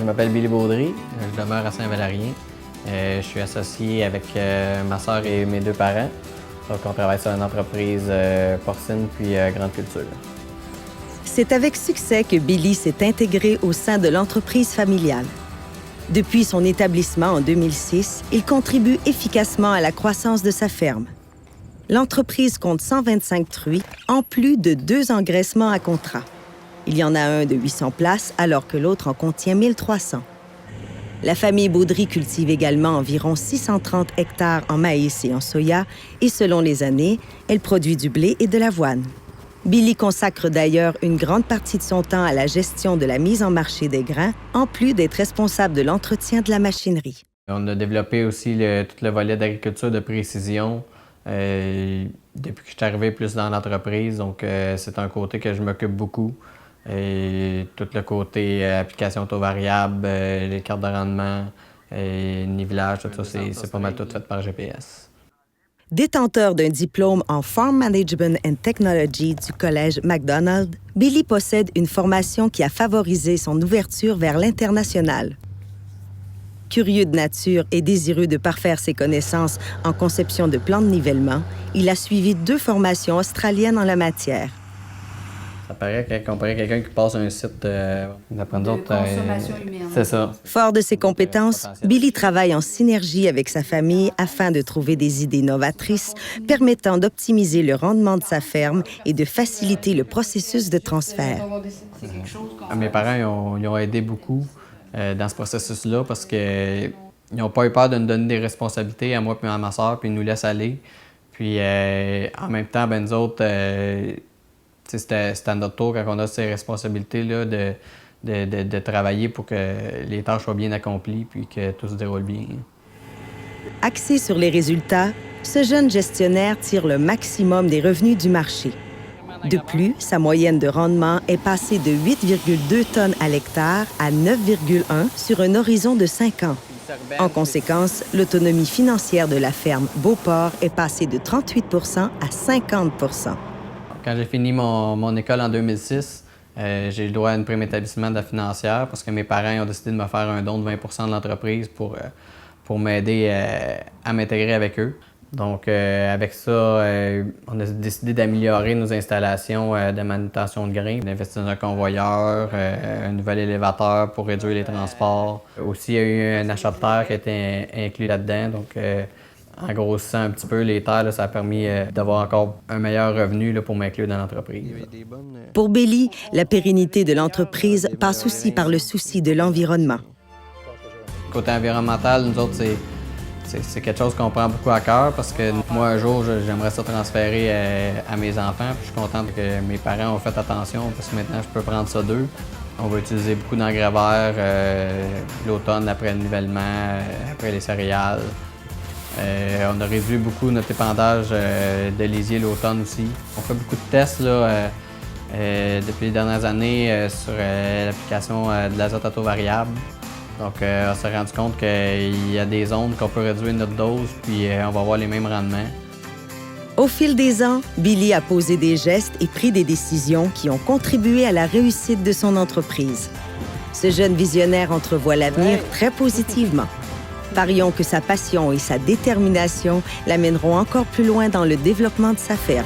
m'appelle Billy Baudry, je demeure à Saint-Valérien. Je suis associé avec ma sœur et mes deux parents. Donc, on travaille sur une entreprise porcine puis grande culture. C'est avec succès que Billy s'est intégré au sein de l'entreprise familiale. Depuis son établissement en 2006, il contribue efficacement à la croissance de sa ferme. L'entreprise compte 125 truies, en plus de 2 engraissements à contrat. Il y en a un de 800 places, alors que l'autre en contient 1300. La famille Baudry cultive également environ 630 hectares en maïs et en soya, et selon les années, elle produit du blé et de l'avoine. Billy consacre d'ailleurs une grande partie de son temps à la gestion de la mise en marché des grains, en plus d'être responsable de l'entretien de la machinerie. On a développé aussi tout le volet d'agriculture de précision depuis que je suis arrivé plus dans l'entreprise. Donc, c'est un côté que je m'occupe beaucoup. Et tout le côté application taux variable, les cartes de rendement, nivelage, tout ça, c'est pas mal tout fait par GPS. Détenteur d'un diplôme en Farm Management and Technology du Collège McDonald, Billy possède une formation qui a favorisé son ouverture vers l'international. Curieux de nature et désireux de parfaire ses connaissances en conception de plans de nivellement, il a suivi 2 formations australiennes en la matière. Ça paraît comparé à quelqu'un qui passe un site d'apprendre d'autres. Consommation humaine. C'est ça. Fort de ses compétences, Billy travaille en synergie avec sa famille afin de trouver des idées novatrices permettant d'optimiser le rendement de sa ferme et de faciliter le processus de transfert. Mes parents ils ont aidé beaucoup dans ce processus-là parce qu'ils n'ont pas eu peur de nous donner des responsabilités à moi et à ma soeur, puis ils nous laissent aller. Puis en même temps, nous autres, c'était à notre tour, quand on a ces responsabilités-là, de travailler pour que les tâches soient bien accomplies puis que tout se déroule bien. Axé sur les résultats, ce jeune gestionnaire tire le maximum des revenus du marché. De plus, sa moyenne de rendement est passée de 8,2 tonnes à l'hectare à 9,1 sur un horizon de 5 ans. En conséquence, l'autonomie financière de la ferme Beauport est passée de 38 % à 50 %. Quand j'ai fini mon école en 2006, j'ai eu le droit à une prime établissement de la financière parce que mes parents ont décidé de me faire un don de 20 % de l'entreprise pour m'aider à m'intégrer avec eux. Donc, avec ça, on a décidé d'améliorer nos installations de manutention de grains, d'investir dans un convoyeur, un nouvel élévateur pour réduire les transports. Aussi, il y a eu un achat de terre qui a été inclus là-dedans. Donc, en grossissant un petit peu les terres, là, ça a permis d'avoir encore un meilleur revenu là, pour m'inclure dans l'entreprise. Pour Billy, la pérennité de l'entreprise passe aussi par le souci de l'environnement. Côté environnemental, nous autres, c'est quelque chose qu'on prend beaucoup à cœur parce que moi, un jour, j'aimerais ça transférer à mes enfants. Puis je suis content que mes parents ont fait attention parce que maintenant, je peux prendre ça d'eux. On va utiliser beaucoup d'engrais verts l'automne après le nivellement, après les céréales. On a réduit beaucoup notre épandage de lisier l'automne aussi. On fait beaucoup de tests là, depuis les dernières années sur l'application de l'azote à taux variable. Donc, on s'est rendu compte qu'il y a des zones qu'on peut réduire notre dose, puis on va avoir les mêmes rendements. Au fil des ans, Billy a posé des gestes et pris des décisions qui ont contribué à la réussite de son entreprise. Ce jeune visionnaire entrevoit l'avenir très positivement. Parions que sa passion et sa détermination l'amèneront encore plus loin dans le développement de sa ferme.